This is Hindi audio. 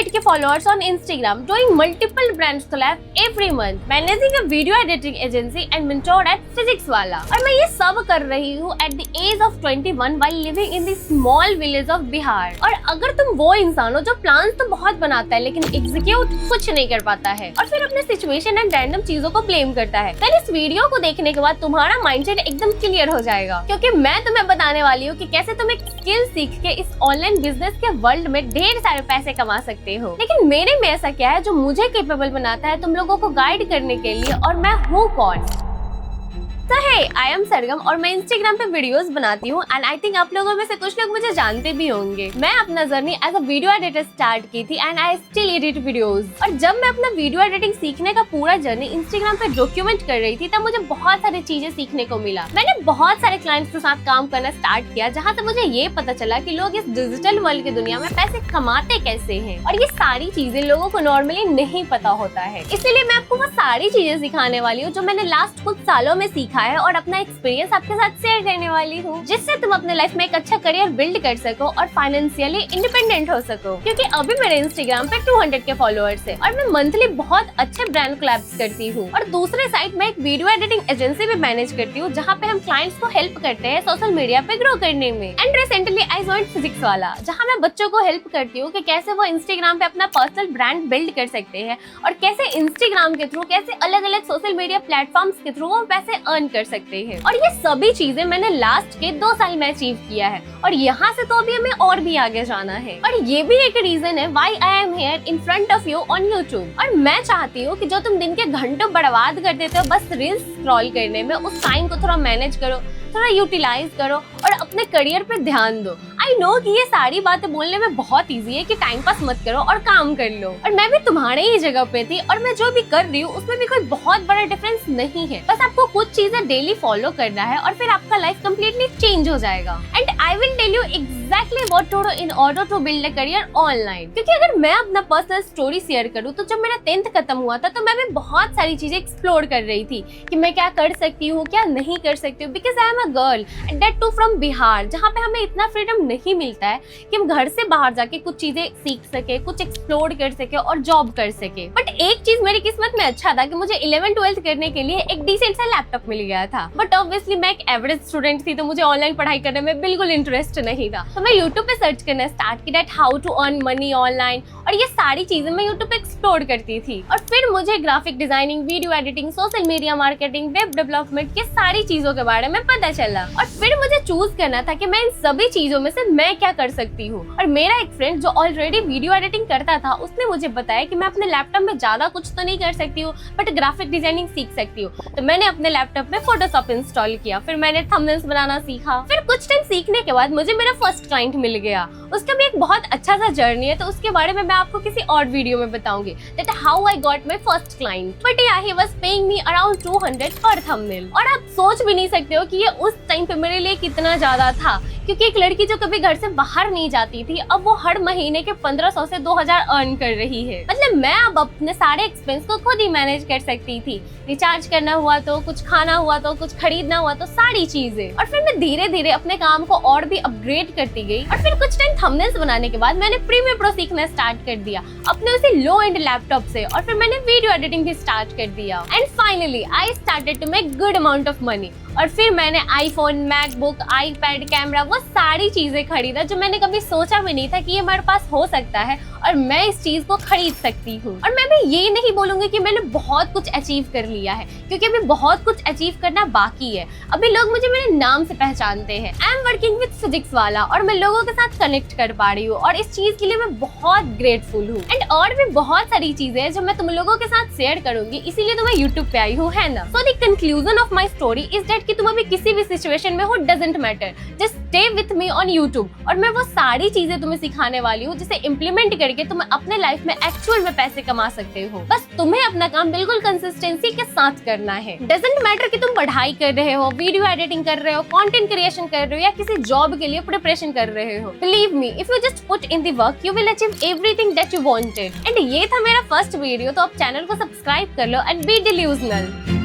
200 के followers on Instagram, doing multiple brands collab every month, managing a video editing agency and mentored at Physics Wala। और मैं ये सब कर रही हूँ at the age of 21 while living in the small village of Bihar. और अगर तुम वो इंसान हो जो प्लान्स तो बहुत बनाता है लेकिन एग्जीक्यूट कुछ नहीं कर पाता है और फिर अपने सिचुएशन एंड रैंडम चीजों को ब्लेम करता है, फिर इस वीडियो को देखने के बाद तुम्हारा माइंडसेट एकदम क्लियर हो जाएगा, क्योंकि मैं तुम्हें बताने वाली हूँ कि कैसे तुम एक स्किल सीख के इस ऑनलाइन बिजनेस के वर्ल्ड में ढेर सारे पैसे कमा सकते हो। लेकिन मेरे में ऐसा क्या है जो मुझे केपेबल बनाता है तुम लोगों को गाइड करने के लिए, और मैं हूँ कौन? तो हे, आई एम सरगम और मैं इंस्टाग्राम पे वीडियोस बनाती हूँ एंड आई थिंक आप लोगों में से कुछ लोग मुझे जानते भी होंगे। मैं अपना journey as a video editor start की थी and I still edit videos. और जब मैं अपना वीडियो एडिटिंग सीखने का पूरा जर्नी इंस्टाग्राम पे डॉक्यूमेंट कर रही थी तब मुझे बहुत सारी चीजें सीखने को मिला। मैंने बहुत सारे क्लाइंट्स के साथ काम करना स्टार्ट किया जहाँ से मुझे ये पता चला कि लोग इस डिजिटल वर्ल्ड की दुनिया में पैसे कमाते कैसे हैं, और ये सारी चीजें लोगों को नॉर्मली नहीं पता होता है। इसीलिए मैं आपको वो सारी चीजें सिखाने वाली हूँ जो मैंने लास्ट कुछ सालों में सीखा है और अपना एक्सपीरियंस आपके साथ शेयर करने वाली हूँ, जिससे तुम अपने लाइफ में एक अच्छा करियर बिल्ड कर सको और फाइनेंशियली इंडिपेंडेंट हो सको। क्योंकि अभी मेरे इंस्टाग्राम पे 200 के फॉलोअर्स है और मैं मंथली बहुत अच्छे ब्रांड कोलैब्स करती हूँ। और दूसरे साइड में एक वीडियो एडिटिंग एजेंसी भी मैनेज करती हूँ जहाँ पे हम क्लाइंट्स को हेल्प करते हैं सोशल मीडिया पे ग्रो करने में। And recently I joined physics वाला, जहाँ मैं बच्चों को हेल्प करती हूँ कि कैसे वो इंस्टाग्राम पे अपना पर्सनल ब्रांड बिल्ड कर सकते हैं और कैसे इंस्टाग्राम के थ्रू, कैसे अलग अलग सोशल मीडिया प्लेटफॉर्म्स के थ्रू वो पैसे अर्न कर सकते हैं। और ये सभी चीजें मैंने लास्ट के 2 साल में अचीव किया है और यहाँ से तो अभी हमें और भी आगे जाना है। और ये भी एक रीजन है why I am here in front of you on YouTube. और मैं चाहती हूँ कि जो तुम दिन के घंटों बर्बाद कर देते हो बस रील्स स्क्रॉल करने में, उस टाइम को थोड़ा मैनेज करो, थोड़ा यूटिलाइज करो और अपने करियर पे ध्यान दो। आई नो कि ये सारी बातें बोलने में बहुत इजी है कि टाइम पास मत करो और काम कर लो, और मैं भी तुम्हारे ही जगह पे थी और मैं जो भी कर रही हूँ उसमें भी कोई बहुत बड़ा डिफरेंस नहीं है। बस आपको कुछ चीजें डेली फॉलो करना है और फिर आपका लाइफ कम्प्लीटली चेंज हो जाएगा। And I will tell you exactly what to do in order to build a career online. क्योंकि अगर मैं अपना पर्सनल स्टोरी शेयर करूँ तो जब मेरा 10th खत्म हुआ था तो मैं भी बहुत सारी चीजें एक्सप्लोर कर रही थी कि मैं क्या कर सकती हूँ, क्या नहीं कर सकती हूँ, because I am a girl and that too from Bihar, जहाँ पे हमें इतना फ्रीडम नहीं मिलता है कि हम घर से बाहर जाके कुछ चीजें सीख सके, कुछ एक्सप्लोर कर सके और जॉब कर सके। बट एक चीज मेरी किस्मत में अच्छा था कि मुझे 11th-12th करने के लिए एक डिसेंट सा लैपटॉप मिल गया था। बट ऑब्वियसली मैं एक एवरेज स्टूडेंट थी तो मुझे ऑनलाइन पढ़ाई करने में बिल्कुल इंटरेस्ट नहीं था। तो मैं यूट्यूब पे सर्च करना स्टार्ट किया how to earn money online, और ये सारी चीजें मैं यूट्यूब पे एक्सप्लोर करती थी। और फिर मुझे graphic designing, video editing, social media marketing, web development के सारी चीजों के बारे में पता चला। और फिर मुझे चूज करना था कि मैं इन सभी चीजों में से मैं क्या कर सकती हूँ। और मेरा एक फ्रेंड जो ऑलरेडी वीडियो एडिटिंग करता था उसने मुझे बताया कि मैं अपने लैपटॉप में ज्यादा कुछ तो नहीं कर सकती हूँ बट ग्राफिक डिजाइनिंग सीख सकती हूँ। तो मैंने अपने लैपटॉप में फोटोशॉप इंस्टॉल किया, फिर मैंने थंबनेल्स बनाना सीखा। फिर कुछ टाइम सीखने के बाद मुझे मेरा फर्स्ट क्लाइंट मिल गया। उसका भी एक बहुत अच्छा सा जर्नी है तो उसके बारे में मैं आपको किसी और वीडियो में बताऊंगी that how I got my first client. But yeah he was paying me around 200 per thumbnail. और आप सोच भी नहीं सकते हो कि ये उस टाइम पे मेरे लिए कितना ज्यादा था, क्योंकि एक लड़की जो कभी घर से बाहर नहीं जाती थी अब वो हर महीने के 1500 से 2000 अर्न कर रही है। मतलब मैं अब अपने सारे एक्सपेंस को खुद ही मैनेज कर सकती थी। रिचार्ज करना हुआ तो, कुछ खाना हुआ तो, कुछ खरीदना हुआ तो, सारी चीजें। और फिर मैं धीरे धीरे अपने काम को और भी अपग्रेड करती गई। और फिर कुछ टाइम थंबनेल्स बनाने के बाद मैंने प्रीमियर प्रो सीखना स्टार्ट कर दिया अपने उसी लो एंड लैपटॉप से। और फिर मैंने वीडियो एडिटिंग भी स्टार्ट कर दिया and finally I started to make good amount of money. और फिर मैंने आईफोन, मैकबुक, आईपैड, कैमरा, वो सारी चीजें खरीदा जो मैंने कभी सोचा भी नहीं था कि ये मेरे पास हो सकता है और मैं इस चीज को खरीद सकती हूँ। और मैं भी ये नहीं बोलूंगी कि मैंने बहुत कुछ अचीव कर लिया है, क्योंकि अभी बहुत कुछ अचीव करना बाकी है। अभी लोग मुझे मेरे नाम से पहचानते हैं। I am working with physics वाला और मैं लोगों के साथ कनेक्ट कर पा रही हूँ और इस चीज के लिए मैं बहुत ग्रेटफुल हूँ। एंड और भी बहुत सारी चीजें हैं जो मैं तुम लोगों के साथ शेयर करूंगी, इसीलिए तो मैं यूट्यूब पे आई हूँ, है ना। So the conclusion of my story is that कि तुम अभी किसी भी सिचुएशन में हो, doesn't matter, just stay with me on YouTube. और मैं वो सारी चीजें तुम्हें सिखाने वाली हूँ जिसे इम्प्लीमेंट करके तुम अपने लाइफ में एक्चुअल में पैसे कमा सकते हो। बस तुम्हें अपना काम बिल्कुल कंसिस्टेंसी के साथ करना है। डजंट मैटर कि तुम पढ़ाई कर रहे हो, वीडियो एडिटिंग कर रहे हो, कंटेंट क्रिएशन कर रहे हो या किसी जॉब के लिए प्रिपरेशन कर रहे हो। Believe me, if you just put in the work you will achieve everything that you wanted. And ये था मेरा फर्स्ट वीडियो, तो आप चैनल को सब्सक्राइब कर लो एंड बी डिल्यूजनल।